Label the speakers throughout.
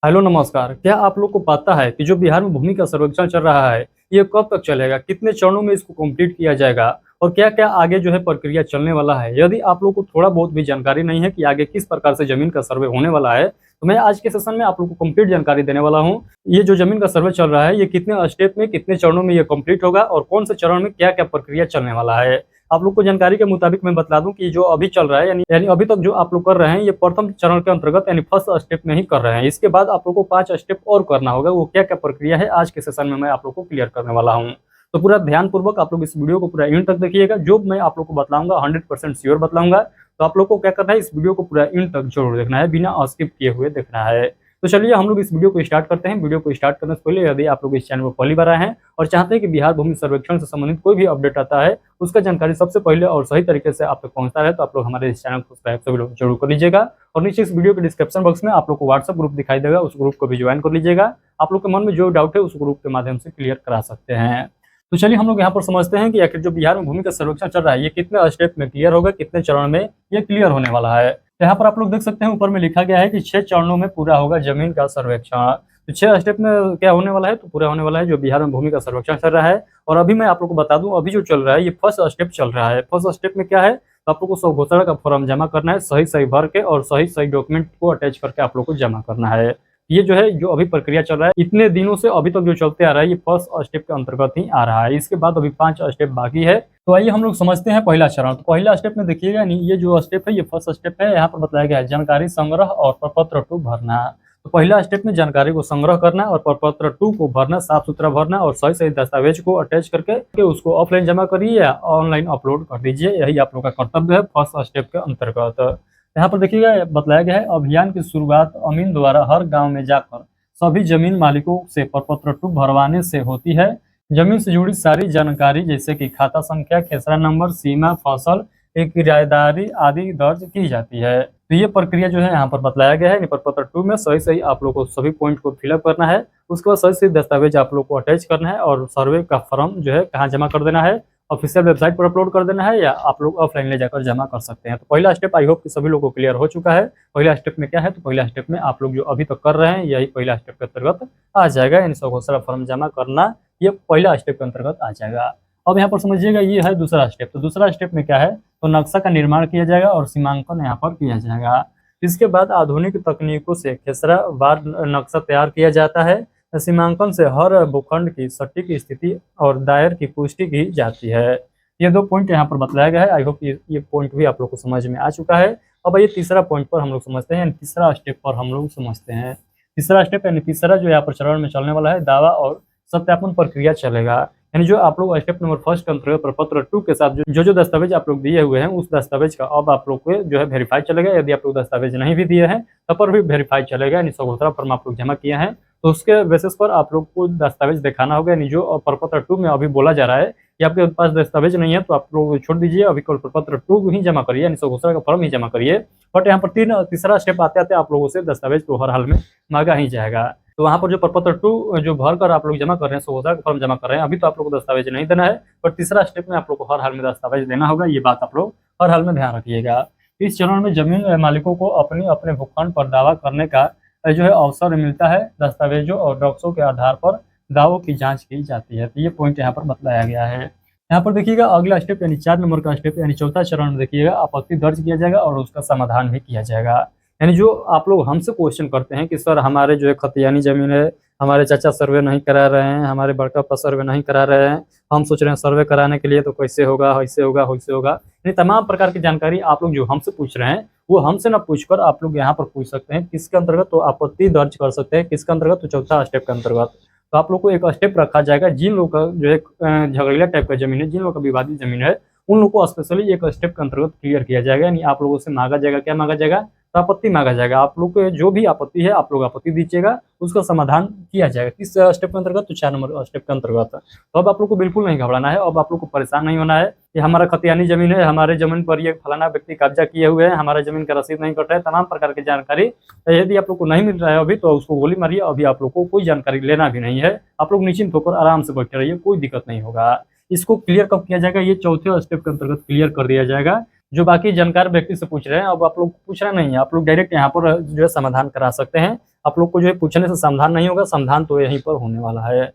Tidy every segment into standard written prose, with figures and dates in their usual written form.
Speaker 1: Hello नमस्कार। क्या आप लोग को पता है कि जो बिहार में भूमि का सर्वेक्षण चल रहा है, ये कब तक चलेगा? कितने चरणों में इसको कंप्लीट किया जाएगा? और क्या-क्या आगे जो है प्रक्रिया चलने वाला है? यदि आप लोग को थोड़ा बहुत भी जानकारी नहीं है कि आगे किस प्रकार से ज़मीन का सर्वे होने वाला है, तो मैं आज के सेशन में आप लोग को कंप्लीट जानकारी देने वाला हूँ। ये जो ज़मीन का सर्वे चल रहा है, ये कितने स्टेप में, कितने चरणों में ये कंप्लीट होगा और कौन से चरण में क्या-क्या प्रक्रिया चलने वाला है? आप लोग को जानकारी के मुताबिक मैं बतला दूं कि जो अभी चल रहा है यानी अभी तक जो आप लोग कर रहे हैं ये प्रथम चरण के अंतर्गत यानी फर्स्ट स्टेप में ही कर रहे हैं। इसके बाद आप लोग को 5 स्टेप और करना होगा। वो क्या-क्या प्रक्रिया है आज के सेशन में मैं आप लोग को क्लियर करने वाला हूँ। तो पूरा ध्यानपूर्वक आप लोग इस वीडियो को पूरा एंड तक देखिएगा। जो मैं आप लोग को बतलाऊँगा 100% श्योर बतलाऊँगा। तो आप लोग को क्या करना है, इस वीडियो को पूरा एंड तक ज़रूर देखना है, बिना स्किप किए हुए देखना है। तो चलिए हम लोग इस वीडियो को स्टार्ट करते हैं। वीडियो को स्टार्ट करने से पहले यदि आप लोग इस चैनल पर पहली बार आए हैं और चाहते हैं कि बिहार भूमि सर्वेक्षण से संबंधित कोई भी अपडेट आता है, उसका जानकारी सबसे पहले और सही तरीके से आप तक पहुंचता है, तो आप लोग हमारे इस चैनल को सब्सक्राइब सभी लोग जरूर कर लीजिएगा। और नीचे इस वीडियो के डिस्क्रिप्शन बॉक्स में आप लोग को व्हाट्सएप ग्रुप दिखाई देगा, उस ग्रुप को भी ज्वाइन कर लीजिएगा। आप लोग के मन में जो डाउट है उस ग्रुप के माध्यम से क्लियर करा सकते हैं। तो चलिए हम लोग यहाँ पर समझते हैं कि आखिर जो बिहार में भूमि का सर्वेक्षण चल रहा है, ये कितने स्टेप में क्लियर होगा, कितने चरण में ये क्लियर होने वाला है। तो यहाँ पर आप लोग देख सकते हैं ऊपर में लिखा गया है कि 6 चरणों में पूरा होगा जमीन का सर्वेक्षण। तो 6 स्टेप में क्या होने वाला है, तो पूरा होने वाला है जो बिहार में भूमि का सर्वेक्षण चल रहा है। और अभी मैं आप लोग को बता दूं, अभी जो चल रहा है ये फर्स्ट स्टेप चल रहा है। फर्स्ट स्टेप में क्या है, तो आप लोग को सब घोषणा का फॉर्म जमा करना है, सही सही भर के और सही सही डॉक्यूमेंट को अटैच करके आप लोग को जमा करना है। ये जो है, जो अभी प्रक्रिया चल रहा है इतने दिनों से अभी तक जो चलते आ रहा है, ये फर्स्ट स्टेप के अंतर्गत ही आ रहा है। इसके बाद अभी 5 स्टेप बाकी है। तो आइए हम लोग समझते हैं पहला चरण। तो पहला स्टेप में देखिएगा, नहीं ये जो स्टेप है ये फर्स्ट स्टेप है। यहाँ पर बताया गया है जानकारी संग्रह और प्रपत्र 2 भरना। तो पहला स्टेप में जानकारी को संग्रह करना और प्रपत्र 2 को भरना, साफ सुथरा भरना और सही सही दस्तावेज को अटैच करके उसको ऑफलाइन जमा करिए या ऑनलाइन अपलोड कर दीजिए। यही आप लोग का कर्तव्य है फर्स्ट स्टेप के अंतर्गत। यहाँ पर देखिएगा बताया गया है, अभियान की शुरुआत अमीन द्वारा हर गाँव में जाकर सभी जमीन मालिकों से प्रपत्र 2 भरवाने से होती है। जमीन से जुड़ी सारी जानकारी जैसे कि खाता संख्या, खेसरा नंबर, सीमा, फसल, एक किराएदारी आदि दर्ज की जाती है। तो ये प्रक्रिया जो है यहाँ पर बतलाया गया है। प्रपत्र 2 में सही सही आप लोग को सभी पॉइंट को फिलअप करना है। उसके बाद सही सही दस्तावेज आप लोग को अटैच करना है और सर्वे का फॉर्म जो है कहाँ जमा कर देना है, ऑफिशियल वेबसाइट पर अपलोड कर देना है या आप लोग ऑफलाइन ले जाकर जमा कर सकते हैं। तो पहला स्टेप आई होप कि सभी लोगों को क्लियर हो चुका है। पहला स्टेप में क्या है, तो पहला स्टेप में आप लोग जो अभी तक कर रहे हैं यही पहला स्टेप के अंतर्गत आ जाएगा। यानी स्वघोषणा फॉर्म जमा करना ये पहला स्टेप के अंतर्गत आ जाएगा। अब यहाँ पर समझिएगा ये है दूसरा स्टेप। तो दूसरा स्टेप में क्या है, तो नक्शा का निर्माण किया जाएगा और सीमांकन यहाँ पर किया जाएगा। इसके बाद आधुनिक तकनीकों से खेसरा वार नक्शा तैयार किया जाता है। सीमांकन से हर भूखंड की सटीक स्थिति और दायर की पुष्टि की जाती है। ये 2 पॉइंट यहाँ पर बतलाया गया है। आई होप ये पॉइंट भी आप लोग को समझ में आ चुका है। अब ये तीसरा पॉइंट पर हम लोग समझते हैं, तीसरा स्टेप पर हम लोग समझते हैं। तीसरा स्टेप यानी तीसरा जो यहाँ पर चरण में चलने वाला है, दावा और सत्यापन प्रक्रिया चलेगा। यानी जो आप लोग स्टेप नंबर फर्स्ट के अंतर्गत प्रपत्र 2 के साथ जो दस्तावेज आप लोग दिए हुए हैं, उस दस्तावेज का अब आप लोग को जो है वेरीफाई चलेगा। यदि आप लोग दस्तावेज नहीं भी दिए हैं तब पर भी वेरीफाई चलेगा। यानी स्वघोषणा फॉर्म आप लोग जमा किए हैं तो उसके बेसिस पर आप लोग को दस्तावेज दिखाना होगा। यानी जो प्रपत्र 2 में अभी बोला जा रहा है कि आपके पास दस्तावेज नहीं है तो आप लोग छोड़ दीजिए, अभी केवल प्रपत्र 2 ही जमा करिए, यानी स्वघोषणा का फॉर्म ही जमा करिए। बट यहाँ पर तीसरा स्टेप आते आते आप लोगों से दस्तावेज तो हर हाल में मांगा ही जाएगा। तो वहाँ पर जो प्रपत्र 2 जो भर कर आप लोग जमा कर रहे हैं, स्वघोषणा का फॉर्म जमा कर रहे हैं, अभी तो आप लोग को दस्तावेज नहीं देना है, पर तीसरा स्टेप में आप लोग को हर हाल में दस्तावेज देना होगा। ये बात आप लोग हर हाल में ध्यान रखिएगा। इस चरण में जमीन मालिकों को अपने अपने भूखंड पर दावा करने का जो है अवसर मिलता है। दस्तावेजों और डॉक्सों के आधार पर दावों की जांच की जाती है। तो ये पॉइंट यहाँ पर बताया गया है। यहाँ पर देखिएगा अगला स्टेप यानी 4 नंबर का स्टेप यानी चौथा चरण में देखिएगा आपत्ति दर्ज किया जाएगा और उसका समाधान भी किया जाएगा। यानी जो आप लोग हमसे क्वेश्चन करते हैं कि सर हमारे जो है खतियानी जमीन है, हमारे चाचा सर्वे नहीं करा रहे हैं, हमारे बड़का पापा सर्वे नहीं करा रहे हैं, हम सोच रहे हैं सर्वे कराने के लिए, तो कैसे होगा, ऐसे होगा, वैसे होगा। यानी तमाम प्रकार की जानकारी आप लोग जो हमसे पूछ रहे हैं वो हमसे ना पूछकर आप लोग यहाँ पर पूछ सकते हैं। किसके अंतर्गत, तो आपत्ति दर्ज कर सकते हैं। किसके अंतर्गत, तो चौथा स्टेप के अंतर्गत। तो आप लोग को एक स्टेप रखा जाएगा, जिन लोग का जो है झगड़िया टाइप का जमीन है, जिन लोग का विवादित जमीन है, उन लोगों को स्पेशली एक स्टेप के अंतर्गत क्लियर किया जाएगा। यानी आप लोगों से मांगा जाएगा, क्या मांगा जाएगा, तो आपत्ति मांगा जाएगा। आप लोग को जो भी आपत्ति है आप लोग आपत्ति दीजिएगा, उसका समाधान किया जाएगा। किस स्टेप के अंतर्गत, तो 4 नंबर स्टेप के अंतर्गत। तो अब आप लोग को बिल्कुल नहीं घबराना है, अब आप लोग को परेशान नहीं होना है कि हमारा खतियानी जमीन है, हमारे जमीन पर ये फलाना व्यक्ति कब्जा किए हुए हैं, हमारे जमीन का रसीद नहीं कट रहा है, तमाम प्रकार की जानकारी यदि आप लोग को नहीं मिल रहा है अभी, तो उसको गोली मारिए। अभी आप लोग को कोई जानकारी लेना भी नहीं है, आप लोग निश्चिंत होकर आराम से बैठे रहिए, कोई दिक्कत नहीं होगा। इसको क्लियर कब किया जाएगा, ये चौथे स्टेप के अंतर्गत क्लियर कर दिया जाएगा। जो बाकी जानकार व्यक्ति से पूछ रहे हैं, अब आप लोग पूछना नहीं है, आप लोग डायरेक्ट यहाँ पर जो है समाधान करा सकते हैं। आप लोग को जो है पूछने से समाधान नहीं होगा, समाधान तो यहीं पर होने वाला है।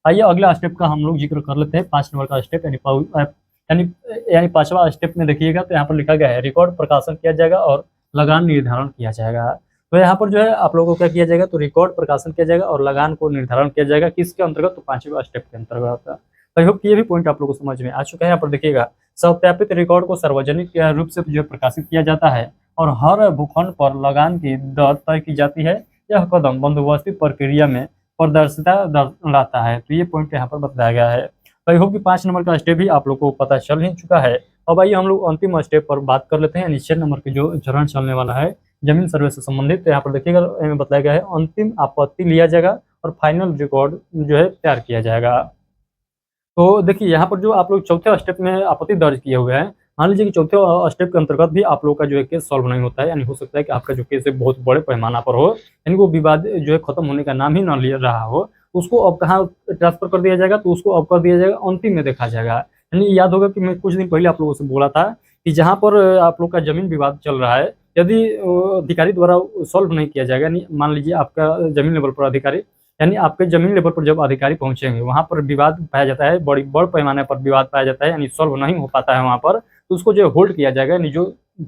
Speaker 1: आइए अगला स्टेप का हम लोग जिक्र कर लेते हैं, 5 नंबर का स्टेप यानी यानी 5वां स्टेप में देखिएगा तो यहाँ पर लिखा गया है रिकॉर्ड प्रकाशन किया जाएगा और लगान निर्धारण किया जाएगा। तो यहाँ पर जो है आप लोगों को क्या किया जाएगा, तो रिकॉर्ड प्रकाशन किया जाएगा और लगान को निर्धारण किया जाएगा, किसके अंतर्गत, तो 5वें स्टेप के अंतर्गत। आई होप ये भी पॉइंट आप लोगों को समझ में आ चुका है। यहाँ पर देखिएगा, सत्यापित रिकॉर्ड को सार्वजनिक रूप से जो प्रकाशित किया जाता है और हर भूखंड पर लगान की दर तय की जाती है। यह कदम बंदोबस्ती प्रक्रिया में पारदर्शिता लाता है। तो ये पॉइंट यहाँ पर बताया गया है। आई होप कि 5 नंबर का स्टेप भी आप लोग को पता चल ही चुका है। अब आइए हम लोग अंतिम स्टेप पर बात कर लेते हैं, यानी 6 नंबर के जो चरण चलने वाला है जमीन सर्वे से संबंधित। तो यहाँ पर देखिएगा बताया गया है अंतिम आपत्ति लिया जाएगा और फाइनल रिकॉर्ड जो है तैयार किया जाएगा। तो देखिए यहाँ पर जो आप लोग चौथे स्टेप में आपत्ति दर्ज किए हुए हैं, मान लीजिए कि चौथे स्टेप के अंतर्गत भी आप लोग का जो है केस सॉल्व नहीं होता है, यानी हो सकता है कि आपका जो केस है बहुत बड़े पैमाना पर हो, यानी वो विवाद जो है खत्म होने का नाम ही ना ले रहा हो, तो उसको अब कहाँ ट्रांसफर कर दिया जाएगा, तो उसको अब कर दिया जाएगा अंतिम में देखा जाएगा। यानी याद होगा कि मैं कुछ दिन पहले आप लोगों से बोला था कि जहाँ पर आप लोग का जमीन विवाद चल रहा है, यदि अधिकारी द्वारा सॉल्व नहीं किया जाएगा, यानी मान लीजिए आपका जमीन लेवल पर अधिकारी, यानी आपके जमीन लेवल पर जब अधिकारी पहुंचेंगे, वहां पर विवाद पाया जाता है, बड़ पैमाने पर विवाद पाया जाता है, यानी सॉल्व नहीं हो पाता है वहां पर, तो उसको जो होल्ड किया जाएगा, यानी जो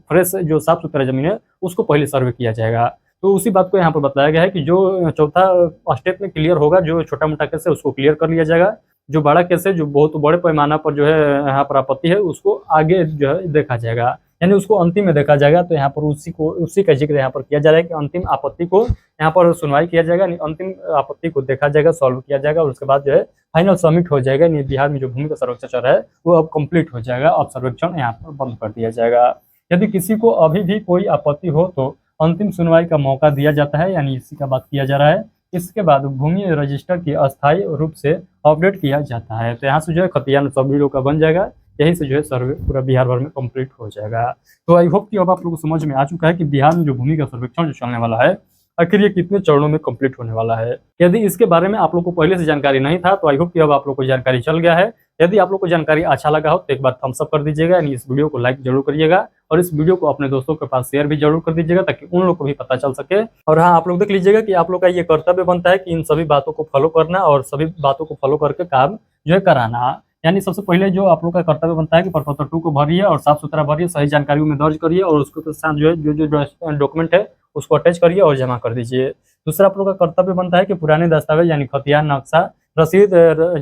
Speaker 1: फ्रेश जो साफ सुथरा जमीन है उसको पहले सर्वे किया जाएगा। तो उसी बात को यहाँ पर बताया गया है कि जो चौथा स्टेप में क्लियर होगा, जो छोटा मोटा केस है उसको क्लियर कर लिया जाएगा, जो बड़ा केस है, जो बहुत बड़े पैमाना पर जो है यहाँ पर आपत्ति है, उसको आगे जो है देखा जाएगा, यानी उसको अंतिम में देखा जाएगा। तो यहाँ पर उसी का जिक्र यहाँ पर किया जा रहा है कि अंतिम आपत्ति को यहाँ पर सुनवाई किया जाएगा, यानी अंतिम आपत्ति को देखा जाएगा, सॉल्व किया जाएगा और उसके बाद जो है फाइनल सबमिट हो जाएगा। यानी बिहार में जो भूमि का सर्वेक्षण चल रहा है वो अब कंप्लीट हो जाएगा, अब सर्वेक्षण यहाँ पर बंद कर दिया जाएगा। यदि किसी को अभी भी कोई आपत्ति हो तो अंतिम सुनवाई का मौका दिया जाता है, यानी इसी का बात किया जा रहा है। इसके बाद भूमि रजिस्टर की अस्थायी रूप से अपडेट किया जाता है। तो यहाँ से जो है खतियान सभी लोग का बन जाएगा, यहीं से जो है सर्वे पूरा बिहार भर में कंप्लीट हो जाएगा। तो आई होप कि अब आप लोगों को समझ में आ चुका है कि बिहार में जो भूमि का सर्वेक्षण जो चलने वाला है, आखिर ये कितने चरणों में कंप्लीट होने वाला है। यदि इसके बारे में आप लोग को पहले से जानकारी नहीं था तो आई होप कि अब आप लोग को जानकारी चल गया है। यदि आप लोग को जानकारी अच्छा लगा हो तो एक बार थम्स अप कर दीजिएगा, यानी इस वीडियो को लाइक जरूर करिएगा और इस वीडियो को अपने दोस्तों के पास शेयर भी जरूर कर दीजिएगा, ताकि उन लोग को भी पता चल सके। और हाँ, आप लोग देख लीजिएगा कि आप लोग का ये कर्तव्य बनता है कि इन सभी बातों को फॉलो करना और सभी बातों को फॉलो करके काम जो है कराना। यानी सबसे पहले जो आप लोग का कर्तव्य बनता है कि प्रपत्र 2 को भरिए और साफ सुथरा भरिए, सही जानकारियों में दर्ज करिए और उसके साथ जो है जो डॉक्यूमेंट है उसको अटैच करिए और जमा कर दीजिए। दूसरा आप लोग का कर्तव्य बनता है कि पुराने दस्तावेज यानी खतियान, नक्शा, रसीद,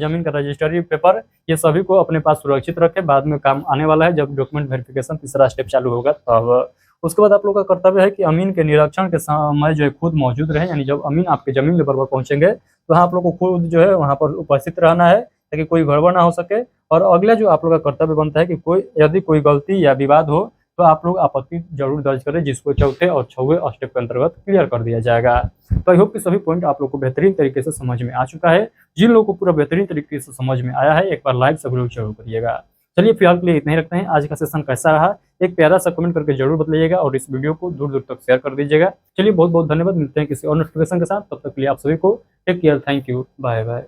Speaker 1: जमीन का रजिस्ट्री पेपर, ये सभी को अपने पास सुरक्षित रखें, बाद में काम आने वाला है जब डॉक्यूमेंट वेरिफिकेशन तीसरा स्टेप चालू होगा तब। उसके बाद आप लोग का कर्तव्य है कि अमीन के निरीक्षण के समय जो है खुद मौजूद रहे, यानी जब अमीन आपके जमीन लेवल पर पहुंचेंगे तो वहाँ आप लोग को खुद जो है वहाँ पर उपस्थित रहना है, ताकि कोई गड़बड़ ना हो सके। और अगला जो आप लोग का कर्तव्य बनता है कि यदि कोई गलती या विवाद हो तो आप लोग आपत्ति जरूर दर्ज करें, जिसको चौथे और 6वें स्टेप के अंतर्गत क्लियर कर दिया जाएगा। तो आई होप कि सभी पॉइंट आप लोग को बेहतरीन तरीके से समझ में आ चुका है। जिन लोगों को पूरा बेहतरीन तरीके से समझ में आया है, एक बार लाइक जरूर करिएगा। चलिए फिलहाल के लिए इतना ही रखते हैं। आज का सेशन कैसा रहा एक प्यारा सा कमेंट करके जरूर बताइएगा और इस वीडियो को दूर दूर तक शेयर कर दीजिएगा। चलिए बहुत बहुत धन्यवाद, मिलते हैं किसी और नोटिफिकेशन के साथ, तब तक के लिए आप सभी को take care, thank you, bye bye.